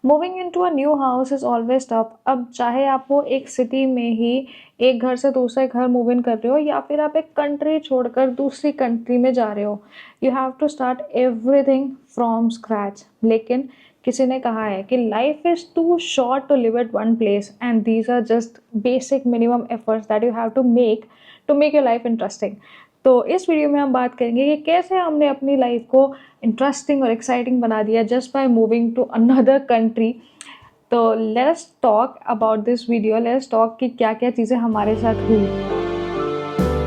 Moving into a new house is always tough. अब चाहे आप वो एक सिटी में ही एक घर से दूसरे घर मूव इन कर रहे हो या फिर आप एक कंट्री छोड़कर दूसरी कंट्री में जा रहे हो, you have to start everything from scratch. लेकिन किसी ने कहा है कि life is too short to live at one place and these are just basic minimum efforts that you have to make your life interesting. तो इस video में हम बात करेंगे कि कैसे हमने अपनी लाइफ को इंटरेस्टिंग और एक्साइटिंग बना दिया just by moving to another country. तो let's talk about this video, let's talk कि क्या क्या चीज़ें हमारे साथ हुई।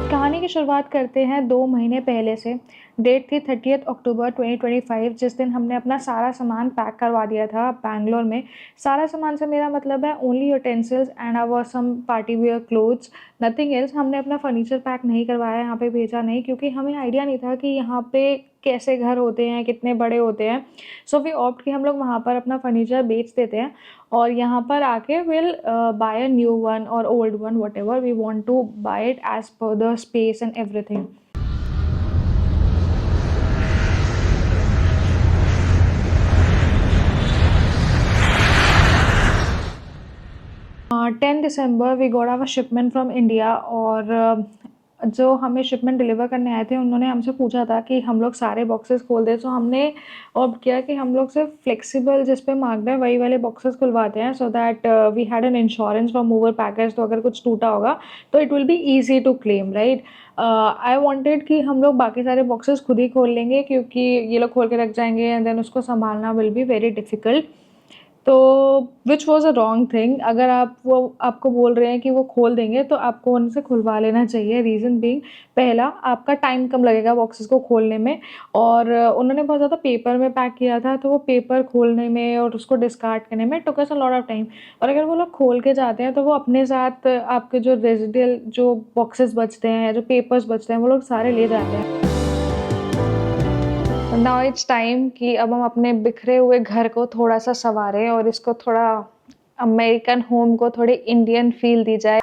कहानी की शुरुआत करते हैं 2 महीने पहले से। डेट थी 30 अक्टूबर 2025, जिस दिन हमने अपना सारा सामान पैक करवा दिया था बैंगलोर में। सारा सामान से मेरा मतलब है only utensils and our some party wear clothes, nothing else. हमने अपना फर्नीचर पैक नहीं करवाया, यहाँ पे भेजा नहीं, क्योंकि हमें आइडिया नहीं था कि यहाँ पे कैसे घर होते हैं, कितने बड़े होते हैं। सो वी ऑप्ट कि हम लोग वहाँ पर अपना फर्नीचर बेच देते हैं और यहाँ पर आके will buy a new one और old one, whatever we want to buy it as per the space and everything. 10 December we got our shipment from India और जो हमें शिपमेंट डिलीवर करने आए थे उन्होंने हमसे पूछा था कि हम लोग सारे बॉक्सेस खोल दें। तो हमने ऑप्ट किया कि हम लोग सिर्फ फ्लेक्सिबल जिस पे मार्क्ड है वही वाले बॉक्सेस खुलवाते हैं, so that we had an insurance for mover package. तो अगर कुछ टूटा होगा तो it will be easy to claim, right. I wanted कि हम लोग बाकी सारे बॉक्सेस खुद ही खोल लेंगे, क्योंकि ये लोग खोल के रख जाएंगे एंड देन उसको संभालना विल बी वेरी डिफ़िकल्ट। तो which was a wrong thing. अगर आपको बोल रहे हैं कि वो खोल देंगे तो आपको उनसे खुलवा लेना चाहिए। रीज़न बीइंग, पहला, आपका टाइम कम लगेगा बॉक्सेस को खोलने में, और उन्होंने बहुत ज़्यादा पेपर में पैक किया था तो वो पेपर खोलने में और उसको डिस्कार्ड करने में टुक अस अ लॉट ऑफ टाइम। और अगर वो लोग खोल के जाते हैं तो वो अपने साथ आपके जो रेजिडियल जो बॉक्सेस बचते हैं या जो पेपर्स बचते हैं वो लोग सारे ले जाते हैं। नाउ इट्स टाइम कि अब हम अपने बिखरे हुए घर को थोड़ा सा संवारें और इसको थोड़ा अमेरिकन होम को थोड़ी इंडियन फील दी जाए।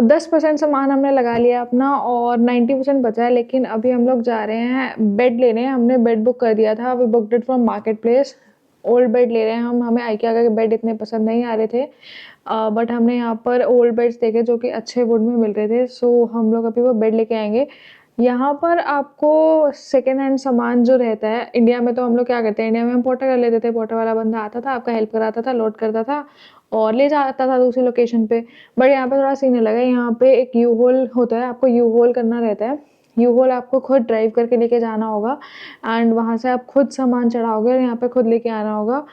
10% सामान हमने लगा लिया अपना और 90% बचा है। लेकिन अभी हम लोग जा रहे हैं बेड लेने। हमने बेड बुक कर दिया था, we booked it from marketplace. Old bed ले रहे हैं हम। हमें आइकिया के बेड इतने पसंद नहीं आ रहे थे, बट हमने यहाँ पर ओल्ड बेड्स देखे जो कि अच्छे वुड में मिल रहे थे। सो हम लोग अभी वो बेड लेके आएंगे। यहाँ पर आपको सेकेंड हैंड सामान जो रहता है, इंडिया में तो हम लोग क्या करते हैं, इंडिया में हम पोर्टर कर लेते थे। पोर्टर वाला बंदा आता था, आपका हेल्प कराता था, लोड करता था और ले जाता था दूसरी लोकेशन पे। बट यहाँ पे थोड़ा सीन अलग है। यहाँ पे एक यू होल होता है, आपको यू होल करना रहता है। यू होल आपको खुद ड्राइव करके लेके जाना होगा एंड वहाँ से आप खुद सामान चढ़ाओगे और यहाँ पे खुद लेके आना होगा।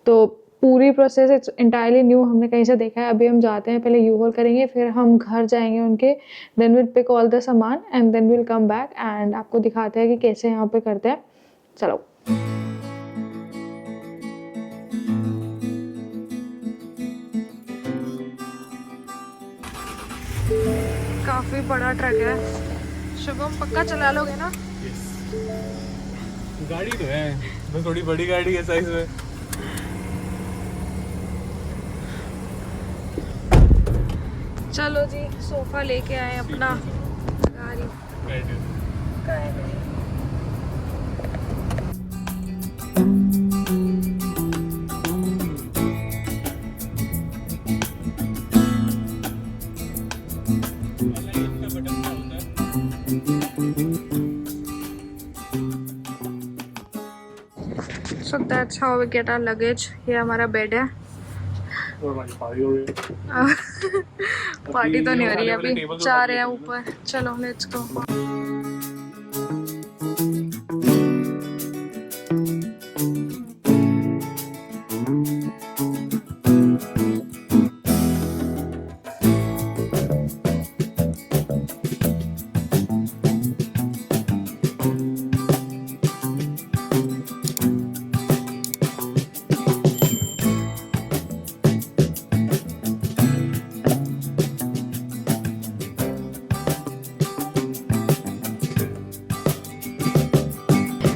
तो पूरी प्रोसेस इट्स एंटायरली न्यू, हमने कहीं से देखा है। अभी हम जाते हैं, पहले यू होल करेंगे, फिर हम घर जाएंगे उनके, then will pick all the सामान and then will come back and आपको दिखाते हैं कि कैसे यहाँ पे करते हैं। चलो। काफी बड़ा ट्रक है। शुभम पक्का चला लोगे ना? गाड़ी तो है, बस थोड़ी बड़ी गाड़ी है साइज में। चलो जी, सोफा लेके आए अपना। गाड़ी So that's how we get our luggage. ये हमारा बेड है। पार्टी तो नहीं हो रही है, अभी जा रहे हैं ऊपर। चलो लेट्स गो।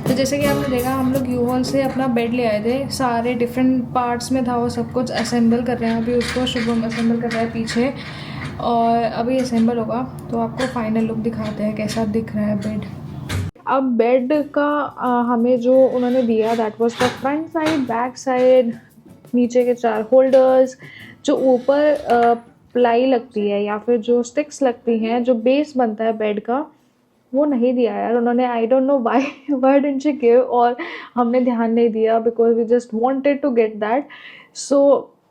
तो जैसे कि आपने देखा, हम लोग यू हॉल से अपना बेड ले आए थे। सारे डिफरेंट पार्ट्स में था वो, सब कुछ असेंबल कर रहे हैं अभी उसको। शुभम असेंबल कर रहा है पीछे और अभी असेंबल होगा तो आपको फाइनल लुक दिखाते हैं कैसा दिख रहा है बेड। अब बेड का हमें जो उन्होंने दिया that was the front side, back side, नीचे के 4 होल्डर्स, जो ऊपर प्लाई लगती है या फिर जो स्टिक्स लगती हैं, जो बेस बनता है बेड का, वो नहीं दिया यार उन्होंने। I don't know why why didn't she give, और हमने ध्यान नहीं दिया because we just wanted to get that. So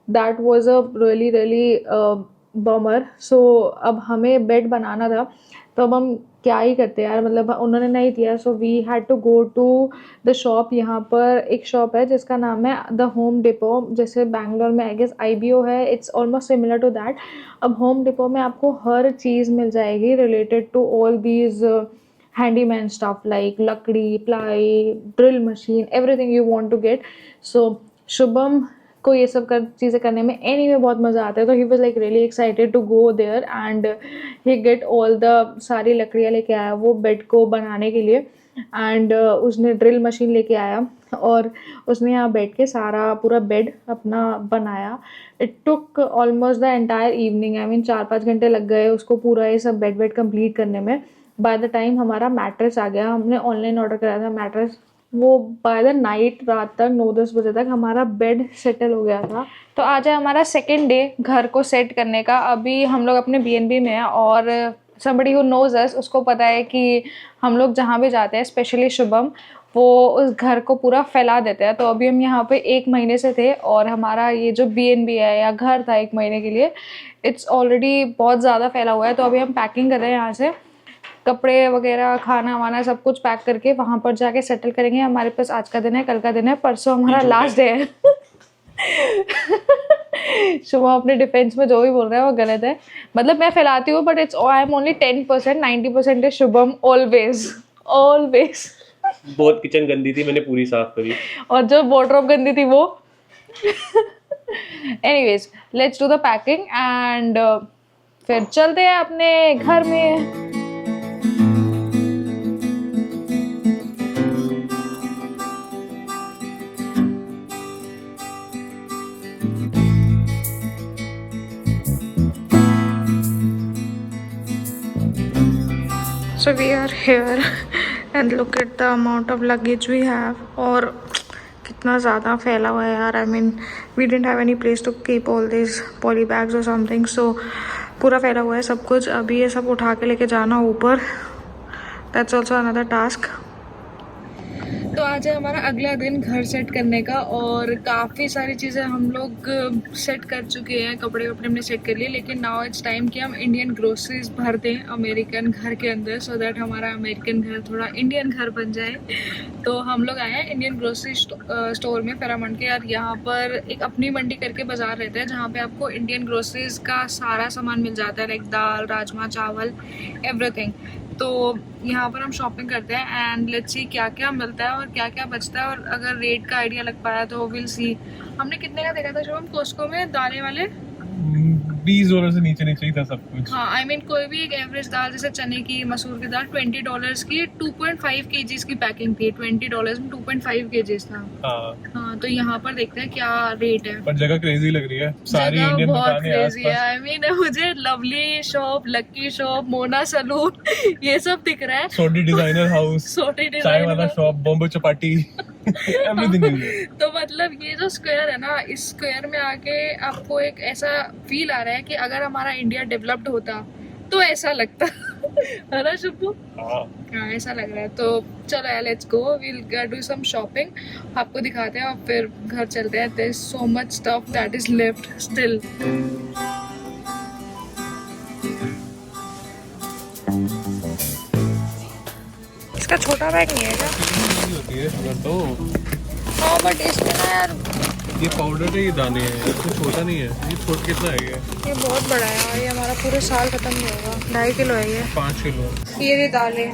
that was a really really bummer. So अब हमें बेड बनाना था, तो अब हम क्या ही करते यार, मतलब उन्होंने नहीं दिया। So we had to go to the shop. यहाँ पर एक शॉप है जिसका नाम है द होम डिपो, जैसे बैंगलोर में आई गेस IBO है, it's almost similar to that. अब होम डिपो में आपको हर चीज़ मिल जाएगी related to all these handyman stuff like लकड़ी, ply, drill machine, everything you want to get. So शुभम को ये सब चीज़ें करने में एनी में बहुत मज़ा आता है, तो he was like really excited to go there and he get all the सारी लकड़ियाँ लेके आया वो बेड को बनाने के लिए। एंड उसने ड्रिल मशीन लेके आया और उसने यहाँ बैठ के सारा पूरा बेड अपना बनाया। It took almost the entire evening, I mean 4-5 घंटे लग गए उसको पूरा ये सब बेड कंप्लीट करने में। बाय द टाइम हमारा मैट्रेस आ गया, हमने ऑनलाइन ऑर्डर कराया था मैट्रेस, वो बाय द नाइट रात तक 9-10 बजे तक हमारा बेड सेटल हो गया था। तो आज है हमारा सेकेंड डे घर को सेट करने का। अभी हम लोग अपने BNB में हैं और somebody who knows us, उसको पता है कि हम लोग जहाँ भी जाते हैं, स्पेशली शुभम, वो उस घर को पूरा फैला देते हैं। तो अभी हम यहाँ पे 1 महीने से थे और हमारा ये जो BNB है या घर था 1 महीने के लिए, इट्स ऑलरेडी बहुत ज़्यादा फैला हुआ है। तो अभी हम पैकिंग कर रहे हैं, यहाँ से कपड़े वगैरह, खाना वाना सब कुछ पैक करके वहाँ पर जाके सेटल करेंगे। हमारे पास आज का दिन है, कल का दिन है, परसों हमारा लास्ट डे है। शुभम अपने डिफेंस में जो भी बोल रहा है वो गलत है, मतलब मैं फैलाती हूँ but it's I am only 10%, 90% is Shubham always always. बहुत किचन गंदी थी, मैंने पूरी साफ करी। और जो वार्डरोब गंदी थी वो। Anyways let's do the packing and फिर चलते हैं अपने घर में। So we are here and look at the amount of luggage we have, और कितना ज़्यादा फैला हुआ है यार। I mean we didn't have any place to keep all these poly bags or something, so पूरा फैला हुआ है सब कुछ। अभी ये सब उठा के लेके जाना ऊपर, that's also another task। तो आज है हमारा अगला दिन घर सेट करने का और काफ़ी सारी चीज़ें हम लोग सेट कर चुके हैं, कपड़े वपड़े हमने सेट कर लिए, लेकिन नाउ इट्स टाइम कि हम इंडियन ग्रोसरीज भर दें अमेरिकन घर के अंदर, सो दैट हमारा अमेरिकन घर थोड़ा इंडियन घर बन जाए। तो हम लोग आए हैं इंडियन ग्रोसरी स्टोर में फेरामंड के। यार यहाँ पर एक अपनी मंडी करके बाज़ार रहता है जहाँ पे आपको इंडियन ग्रोसरीज का सारा सामान मिल जाता है, लाइक दाल, राजमा, चावल, एवरीथिंग। तो यहाँ पर हम शॉपिंग करते हैं एंड लेट्स सी क्या क्या मिलता है और क्या क्या बचता है, और अगर रेट का आइडिया लग पाया तो विल सी। हमने कितने का देखा था शुभम कॉस्को में दालें वाले? $20 से नीचे नीचे ही था सब कुछ। हाँ, आई मीन कोई भी एक एवरेज दाल, जैसे चने की, मसूर की दाल, $20 की 2.5 kgs की पैकिंग थी। $20 में 2.5 kgs था। हाँ, तो यहाँ पर देखते हैं क्या रेट है। पर जगह क्रेजी लग रही है, सारी इंडियन बहुत दुकानें क्रेजी है। आसपास। आई मीन मुझे लवली शॉप, लक्की शॉप, मोना सलून ये सब दिख रहा है। सोडी डिजाइनर हाउस, सोटी चाय वाला design. Shop, Bombay Chapati, everything is there. तो मतलब ये जो स्क्वायर है ना, इस स्क्वायर में आके आपको एक ऐसा फील आ रहा है कि अगर हमारा इंडिया डेवलप्ड होता तो ऐसा लगता। है ना शुभू? हाँ, ऐसा लग रहा है। तो चलो यार, let's go, will do some shopping, आपको दिखाते हैं और फिर घर चलते हैं। There is so much stuff that is left still. इसका छोटा बैग नहीं है क्या? होती है शुगर तो। हाँ बट इसमें ना यार, ये पाउडर है, ये दाने हैं, ये कुछ छोटा नहीं है। ये छोटा कितना है ये बहुत बड़ा है यार, ये हमारा पूरे साल खत्म नहीं होगा। 2.5 किलो है ये। 5 किलो। ये भी दालें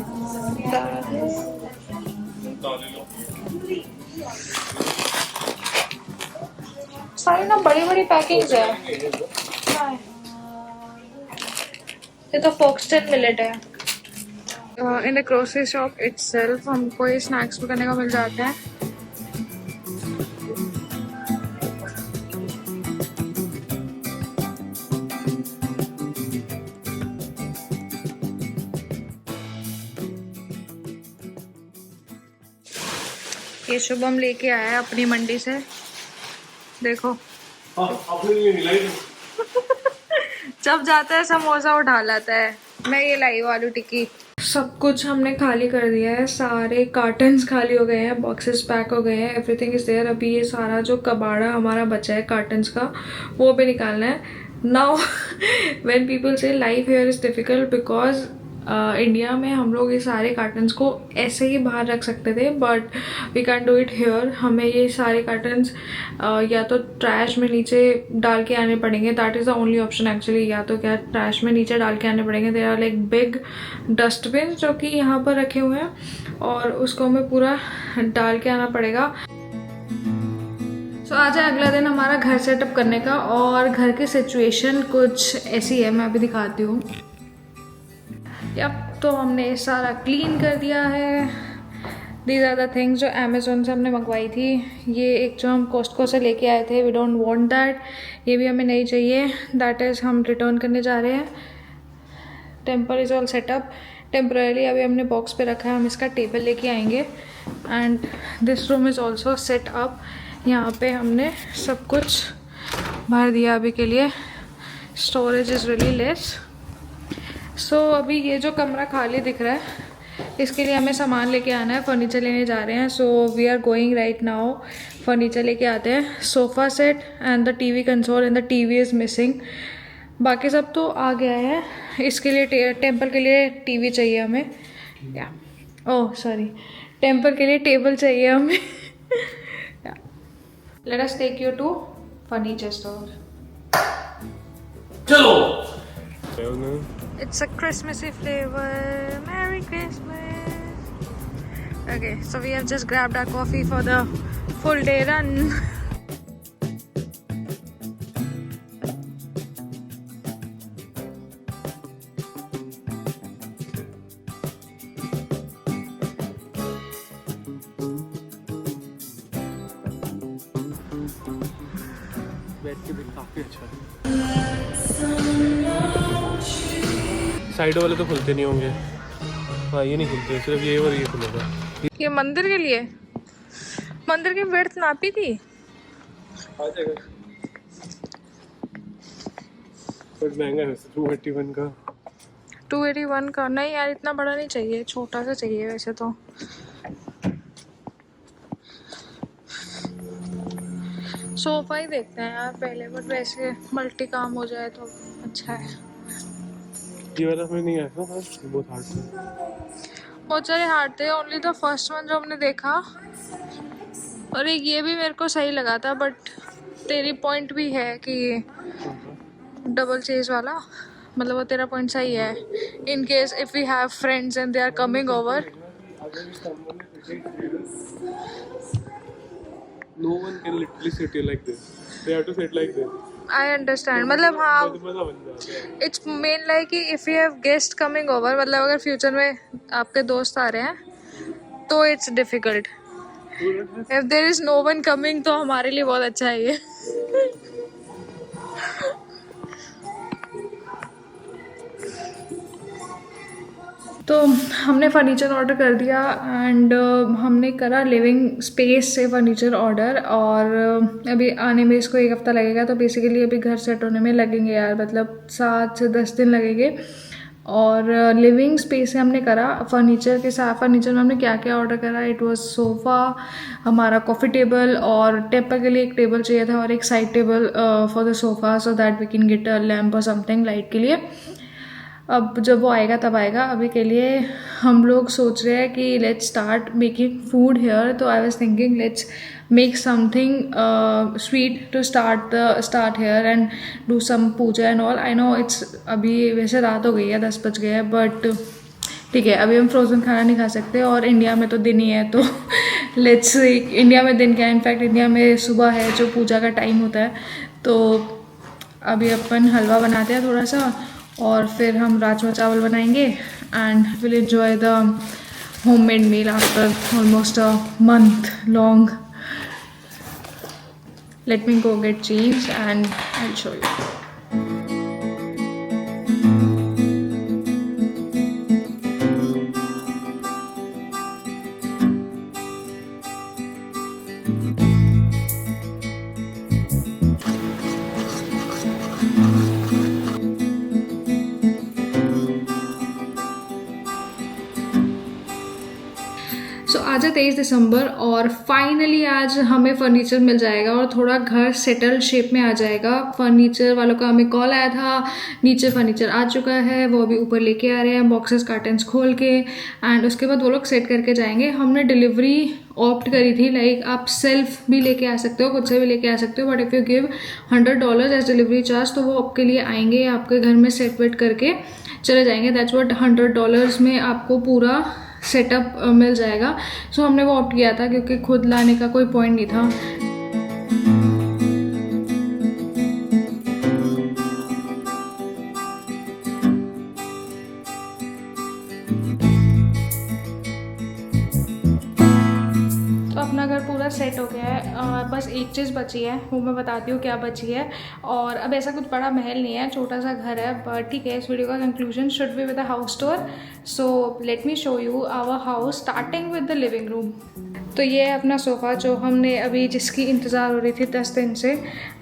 सारी ना बड़ी बड़ी पैकिंग्स है। ये तो फोक्सटेल मिलेट है। In the grocery shop itself हमको ये स्नैक्स भी करने का मिल जाता है। ये शुभम लेके आया है अपनी मंडी से देखो अपने लिए नहीं लाई। जब जाता है समोसा उठा लाता है। मैं ये लाई हूँ आलू टिक्की। सब कुछ हमने खाली कर दिया है, सारे कार्टन्स खाली हो गए हैं, बॉक्सेस पैक हो गए हैं, एवरीथिंग इज देयर। अभी ये सारा जो कबाड़ा हमारा बचा है कार्टन्स का वो भी निकालना है। नाउ व्हेन पीपल से life here is difficult because India में हम लोग ये सारे कार्टन्स को ऐसे ही बाहर रख सकते थे, but we can do it here. हमें ये सारे कार्टन्स या तो ट्रैश में नीचे डाल के आने पड़ेंगे, that is the only option actually. या तो क्या ट्रैश में नीचे डाल के आने पड़ेंगे। There are like big dustbin जो कि यहाँ पर रखे हुए हैं और उसको हमें पूरा डाल के आना पड़ेगा। सो आज है अगला दिन हमारा घर सेटअप करने का, और घर की सिचुएशन कुछ ऐसी है, मैं अभी दिखाती हूँ। अब तो हमने सारा क्लीन कर दिया है। दीज आर द थिंग्स जो अमेज़ोन से हमने मंगवाई थी। ये एक जो हम कॉस्टको से लेके आए थे, वी डोंट वांट दैट, ये भी हमें नहीं चाहिए, दैट इज़ हम रिटर्न करने जा रहे हैं। Tempe is all setup temporary, अभी हमने बॉक्स पे रखा है, हम इसका टेबल लेके आएंगे। And this room is also set up, यहाँ पे हमने सब कुछ भर दिया अभी के लिए। Storage is really less. So अभी ये जो कमरा खाली दिख रहा है इसके लिए हमें सामान लेके आना है, फर्नीचर लेने जा रहे हैं। So we are going right now, furniture लेके आते हैं। Sofa set and the TV console and the TV is missing, बाकी सब तो आ गया है। इसके लिए टेम्पल के लिए टीवी चाहिए हमें, या ओह सॉरी, टेम्पल के लिए टेबल चाहिए हमें। Let us take you to furniture store. चलो। It's a Christmassy flavor. Merry Christmas. Okay, so we have just grabbed our coffee for the full day run. बैठ के भी काफी अच्छा है। साइड वाले तो खुलते नहीं होंगे। हाँ ये नहीं खुलते, सिर्फ ये और ये खुलेगा। ये मंदिर के लिए, मंदिर की विड्थ नापी थी। आ जाएगा, बट महंगा है 281 का। 281 का नहीं यार, इतना बड़ा नहीं चाहिए, छोटा सा चाहिए वैसे तो। सोफा ही देखते हैं यार पहले, बट वैसे मल्टी काम हो जाए तो अच्छा है। ये वाला हमें नहीं आया था, बहुत हार्ड था। बहुत सारे हार्ड थे, ओनली द फर्स्ट वन जो हमने देखा, और एक ये भी मेरे को सही लगा था, बट तेरी पॉइंट भी है कि डबल चेज वाला, मतलब वो तेरा पॉइंट सही है। In case if we have friends and they are coming over, No one can literally sit here like this. They have to sit like this. I understand, मतलब हाँ, मजा बन जाता है। इट्स मेन लाइक कि if you have guest coming over, मतलब अगर future में आपके दोस्त आ रहे हैं तो it's difficult. If there is no one coming तो हमारे लिए बहुत अच्छा है ये। तो हमने फ़र्नीचर ऑर्डर कर दिया एंड हमने करा लिविंग स्पेस से फ़र्नीचर ऑर्डर, और अभी आने में इसको 1 हफ़्ता लगेगा। तो बेसिकली अभी घर सेट होने में लगेंगे यार, मतलब 7 से 10 दिन लगेंगे। और लिविंग स्पेस से हमने करा फर्नीचर के साथ। फर्नीचर में हमने क्या क्या ऑर्डर करा, इट वाज सोफ़ा, हमारा कॉफ़ी टेबल, और टेम्पर के लिए एक टेबल चाहिए था और एक side table for the sofa, so that we can get a lamp और समथिंग लाइट के लिए। अब जब वो आएगा तब आएगा। अभी के लिए हम लोग सोच रहे हैं कि let's start making food here. तो I was thinking let's make something sweet to start here and do some puja and all. I know it's अभी वैसे रात हो गई है, 10 बज गए हैं, बट ठीक है, अभी हम फ्रोज़न खाना नहीं खा सकते, और इंडिया में तो दिन ही है, तो लेट्स, इंडिया में दिन क्या है, इनफैक्ट इंडिया में सुबह है जो पूजा का टाइम होता है। तो अभी अपन हलवा बनाते हैं थोड़ा सा, और फिर हम राजमा चावल बनाएंगे and will enjoy the homemade meal after almost a month long. Let me go get change and I will show you. 23 दिसंबर और फाइनली आज हमें फर्नीचर मिल जाएगा और थोड़ा घर सेटल शेप में आ जाएगा। फर्नीचर वालों का हमें कॉल आया था, नीचे फर्नीचर आ चुका है, वो अभी ऊपर लेके आ रहे हैं बॉक्सेस कार्टन्स खोल के, एंड उसके बाद वो लोग सेट करके जाएंगे। हमने डिलीवरी ऑप्ट करी थी, लाइक आप सेल्फ भी लेके आ सकते हो, खुद से भी लेके आ सकते हो, but if you give $100 as delivery charge तो वो आपके लिए आएंगे, आपके घर में सेट वेट करके चले जाएंगे। दैट्स व्हाट $100 में आपको पूरा सेटअप मिल जाएगा। सो हमने वो ऑप्ट किया था क्योंकि खुद लाने का कोई पॉइंट नहीं था। तो अपना घर पूरा सेट हो गया है, बस एक चीज़ बची है, वो मैं बताती हूँ क्या बची है। और अब ऐसा कुछ बड़ा महल नहीं है, छोटा सा घर है, बट ठीक है। इस वीडियो का conclusion should be with a house tour. So let me show you our house starting with the living room. तो ये है अपना सोफ़ा जो हमने अभी जिसकी इंतज़ार हो रही थी 10 दिन से,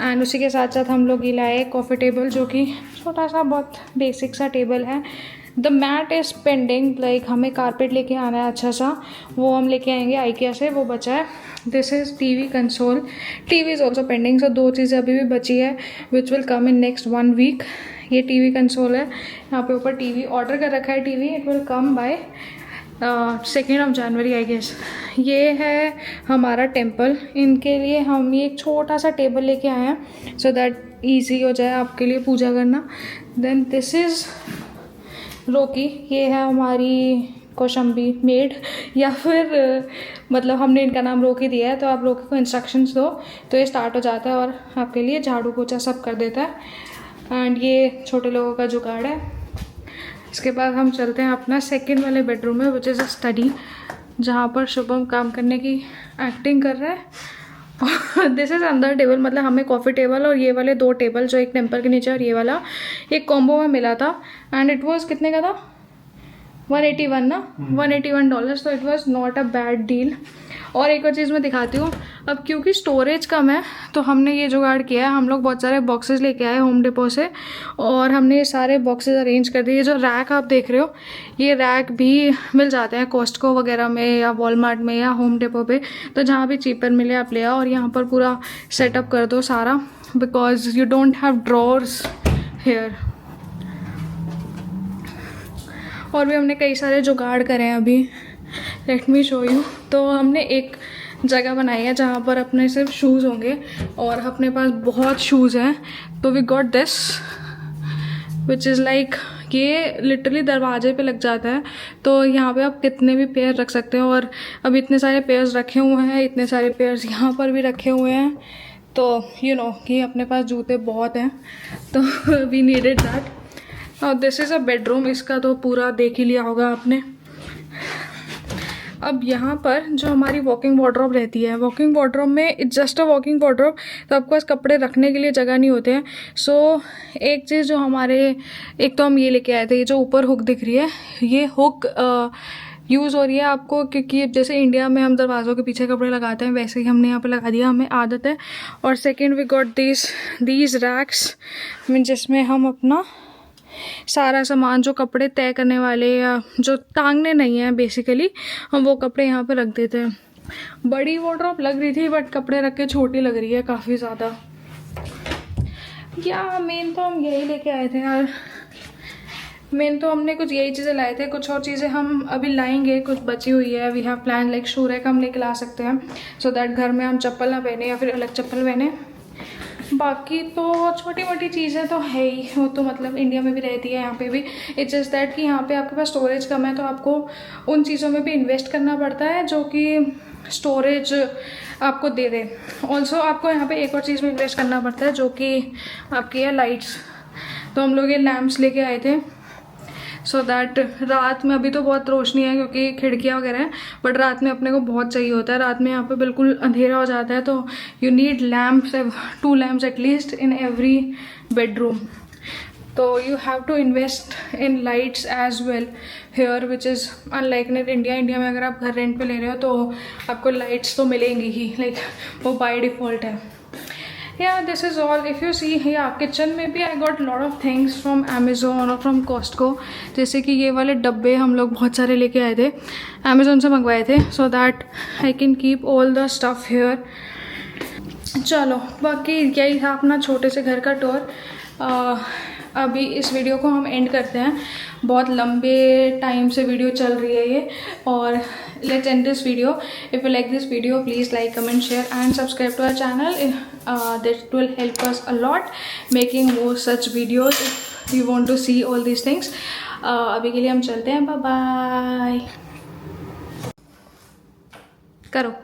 एंड उसी के साथ साथ हम लोग ये लाए कॉफ़ी टेबल जो कि छोटा सा बहुत बेसिक सा टेबल है। The mat is pending, like हमें कारपेट लेके आना है अच्छा सा, वो हम लेके आएंगे IKEA से, वो बचा है। This is TV console, TV is also pending. So 2 चीज़ें अभी भी बची है which will come in next 1 week. ये TV कंसोल है, यहाँ पे ऊपर TV ऑर्डर कर रखा है। TV it will come by 2 January I guess. ये है हमारा टेम्पल, इनके लिए हम ये एक छोटा सा टेबल लेके आए हैं सो दैट ईजी हो जाए आपके लिए पूजा करना। देन दिस इज़ रोकी, ये है हमारी कौशंबी मेड, या फिर मतलब हमने इनका नाम रोकी दिया है, तो आप रोकी को इंस्ट्रक्शंस दो तो ये स्टार्ट हो जाता है और आपके लिए झाड़ू पोछा सब कर देता है। एंड ये छोटे लोगों का जुगाड़ है। इसके बाद हम चलते हैं अपना सेकंड वाले बेडरूम में विच इज़ अ स्टडी, जहाँ पर शुभम काम करने की एक्टिंग कर रहा है। दिस इज़ अंदर टेबल, मतलब हमें कॉफ़ी टेबल और ये वाले 2 टेबल जो एक टेम्पल के नीचे और ये वाला एक कॉम्बो में मिला था, एंड इट वाज कितने का था? 181 ना, $181, तो it was not a bad deal. और एक और चीज़ मैं दिखाती हूँ, अब क्योंकि स्टोरेज कम है तो हमने ये जुगाड़ किया है, हम लोग बहुत सारे बॉक्सेस लेके आए होम डिपो से और हमने ये सारे बॉक्सेस अरेंज कर दिए। जो रैक आप देख रहे हो, ये रैक भी मिल जाते हैं कॉस्टको वगैरह में या वॉलमार्ट में या होम डिपो पे, तो जहाँ भी चीपर मिले आप ले आओ और यहाँ पर पूरा सेटअप कर दो सारा, because you don't have drawers here. और भी हमने कई सारे जुगाड़ करे हैं अभी, लेट मी शो यू। तो हमने एक जगह बनाई है जहाँ पर अपने सिर्फ शूज़ होंगे और अपने पास बहुत शूज़ हैं, तो we got this which is like, ये लिटरली दरवाजे पे लग जाता है, तो यहाँ पे आप कितने भी पेयर रख सकते हो। और अब इतने सारे पेयर्स रखे हुए हैं, इतने सारे पेयर्स यहाँ पर भी रखे हुए हैं, तो यू नो कि अपने पास जूते बहुत हैं, तो वी नीडेड दैट। और दिस इज़ अ बेडरूम, इसका तो पूरा देख ही लिया होगा आपने। अब यहाँ पर जो हमारी वॉकिंग वार्डरोब रहती है, वॉकिंग वार्डरोब में it's just a walking wardrobe, तो आपके पास कपड़े रखने के लिए जगह नहीं होते हैं। सो एक चीज़ जो हमारे, एक तो हम ये लेके आए थे, ये जो ऊपर हुक दिख रही है, ये हुक यूज़ हो रही है आपको, क्योंकि जैसे इंडिया में हम दरवाज़ों के पीछे कपड़े लगाते हैं वैसे ही हमने यहाँ पे लगा दिया, हमें आदत है। और second we got these racks, जिसमें हम अपना सारा सामान, जो कपड़े तय करने वाले या जो टांगने नहीं हैं बेसिकली, हम वो कपड़े यहाँ पे रख देते हैं। बड़ी वार्डरोब लग रही थी बट कपड़े रख के छोटी लग रही है काफ़ी ज़्यादा। या मेन तो हम यही लेके आए थे यार, मेन तो हमने कुछ यही चीज़ें लाए थे, कुछ और चीज़ें हम अभी लाएंगे, कुछ बची हुई है। We have plan, like shoe rack हम लेके ला सकते हैं सो दैट घर में हम चप्पल ना पहने या फिर अलग चप्पल पहने। बाकी तो छोटी मोटी चीज़ें तो है ही, वो तो मतलब इंडिया में भी रहती है, यहाँ पे भी। इट्स जस्ट दैट कि यहाँ पे आपके पास स्टोरेज कम है, तो आपको उन चीज़ों में भी इन्वेस्ट करना पड़ता है जो कि स्टोरेज आपको दे दे। ऑल्सो आपको यहाँ पे एक और चीज़ में इन्वेस्ट करना पड़ता है जो कि आपकी है लाइट्स। तो हम लोग ये लैम्प्स लेके आए थे सो दैट रात में, अभी तो बहुत रोशनी है क्योंकि खिड़कियाँ वगैरह हैं, बट रात में अपने को बहुत चाहिए होता है। रात में यहाँ पे बिल्कुल अंधेरा हो जाता है, तो you need lamps, 2 lamps at least in every bedroom. तो you have to invest in lights as well here, which is unlike in India. India में अगर आप घर रेंट पे ले रहे हो तो आपको लाइट्स तो मिलेंगी ही, लाइक वो बाय डिफ़ॉल्ट है। Yeah, this is all. If you see, yeah, kitchen में भी I got lot of things from Amazon और from Costco. जैसे कि ये वाले डब्बे हम लोग बहुत सारे लेके आए थे, Amazon से मंगवाए थे, so that I can keep all the stuff here. चलो, बाकी यही था अपना छोटे से घर का टूर. अभी इस वीडियो को हम एंड करते हैं. बहुत लंबे टाइम से वीडियो चल रही है ये. और let's end this video. If you like this video, please like, comment, share and subscribe to our channel. That will help us a lot making more such videos if you want to see all these things. अभी के लिए हम चलते हैं. Bye bye. करो.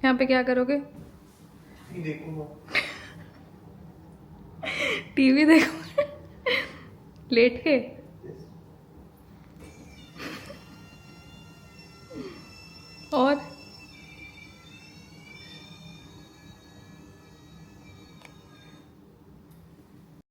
यहाँ पे क्या करोगे? देखूंगा. टीवी देखो. लेट के. और